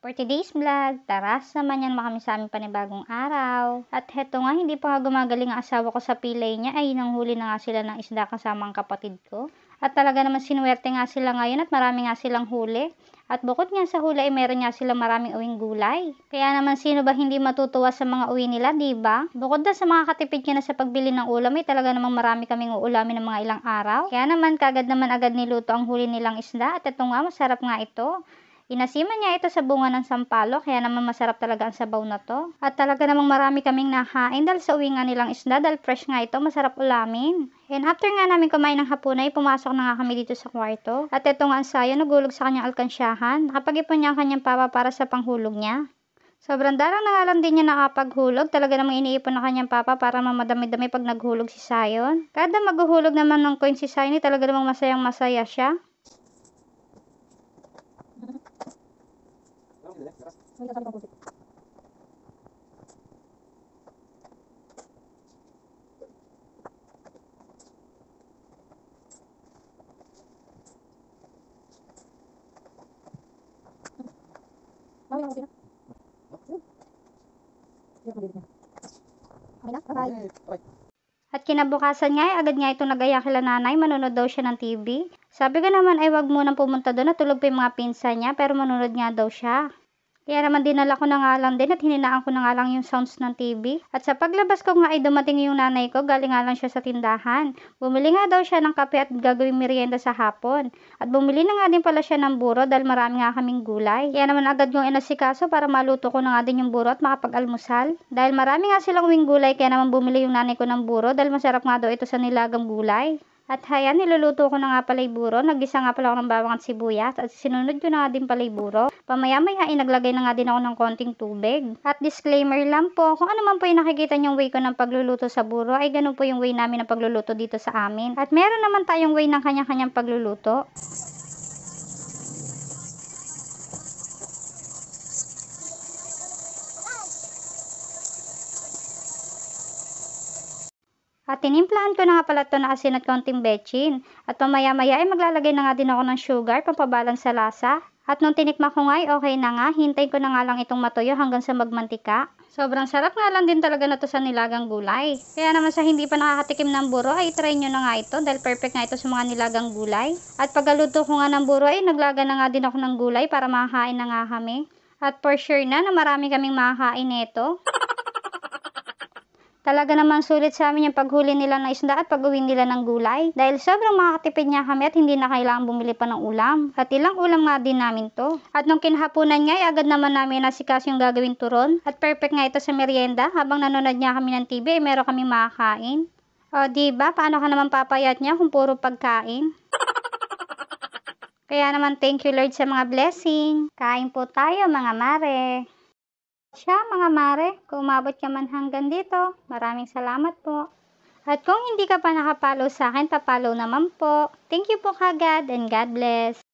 For today's vlog, tara samahan niyo naman kami sa aming panibagong araw. At heto nga, hindi pa nga gumagaling ang asawa ko sa pilay niya, ay nanghuli na nga sila ng isda kasama ang kapatid ko. At talaga naman sinuwerte nga sila ngayon at marami nga silang huli. At bukod nga sa huli ay meron nga silang maraming uwing gulay. Kaya naman sino ba hindi matutuwa sa mga uwi nila, diba? Bukod na sa mga katipid niya na sa pagbili ng ulam, ay talaga namang marami kaming uulamin ng mga ilang araw. Kaya naman kagad naman agad niluto ang huli nilang isda at ito nga, masarap nga ito. Inasiman niya ito sa bunga ng sampalok, kaya naman masarap talaga ang sabaw na to. At talaga namang marami kaming nahain dahil sa uwi nga nilang isda, dahil fresh nga ito, masarap ulamin. And after nga namin kumain ng hapunan, ay pumasok na nga kami dito sa kwarto. At ito nga ang sayo, nagulog sa kanyang alkansyahan. Nakapag-ipon niya ang kanyang papa para sa panghulog niya. Sobrang dalang na nga lang din niya nakapaghulog. Talaga namang iniipon na kanyang papa para mamadami-dami pag naghulog si Sayon. Kada maghuhulog naman ng coin si Sayon, talaga namang masayang masaya siya. At kinabukasan nga ay agad nga itong nagaya kila nanay, manonood daw siya ng TV. Sabi ko naman ay wag munang pumunta doon at tulog pa yung mga pinsan niya, pero manonood nga daw siya. Kaya naman dinala ko na nga lang din at hininaan ko na nga lang yung sounds ng TV. At sa paglabas ko nga ay dumating yung nanay ko, galing nga lang siya sa tindahan. Bumili nga daw siya ng kape at gagawing merienda sa hapon. At bumili na nga din pala siya ng buro dahil marami nga kaming gulay. Kaya naman agad kong inasikaso para maluto ko na nga din yung buro at makapag-almusal. Dahil marami nga silang uwing gulay, kaya naman bumili yung nanay ko ng buro dahil masarap nga daw ito sa nilagang gulay. At hayan, niluluto ko na nga pala yung buro. Naggisa nga pala ako ng bawang at sibuyas at sinunod ko na nga din pala yung buro. Pamaya-maya ay naglagay na nga din ako ng konting tubig. At disclaimer lang po, kung ano man po yung nakikita niyong way ko ng pagluluto sa buro, ay ganun po yung way namin ng pagluluto dito sa amin. At meron naman tayong way ng kanya-kanyang pagluluto. At tinimplahan ko na nga pala ito na asin at konting betchin. At pamaya-maya ay maglalagay na nga din ako ng sugar pampabalance sa lasa. At nung tinikma ko nga ay okay na nga, hintayin ko na nga lang itong matuyo hanggang sa magmantika. Sobrang sarap nga lang din talaga na to sa nilagang gulay. Kaya naman sa hindi pa nakakatikim ng buro ay try nyo na nga ito dahil perfect nga ito sa mga nilagang gulay. At pagkaluto ko nga ng buro ay naglaga na nga din ako ng gulay para makakain na nga kami. At for sure na marami kaming makakain nito. Talaga naman sulit sa amin yung paghuli nila ng isda at pag-uwi nila ng gulay. Dahil sobrang makakatipid niya kami at hindi na kailangan bumili pa ng ulam. At ilang ulam nga din namin to. At nung kinhapunan nga, agad naman namin nasikas yung gagawing turon. At perfect nga ito sa merienda. Habang nanonood niya kami ng TV, ay meron kami makakain. O diba, paano ka naman papayat niya kung puro pagkain? Kaya naman thank you Lord sa mga blessing. Kain po tayo mga mare. Siya mga mare, kung umabot ka man hanggang dito, maraming salamat po. At kung hindi ka pa nakapollow sa akin, papollow naman po. Thank you po kagad and God bless.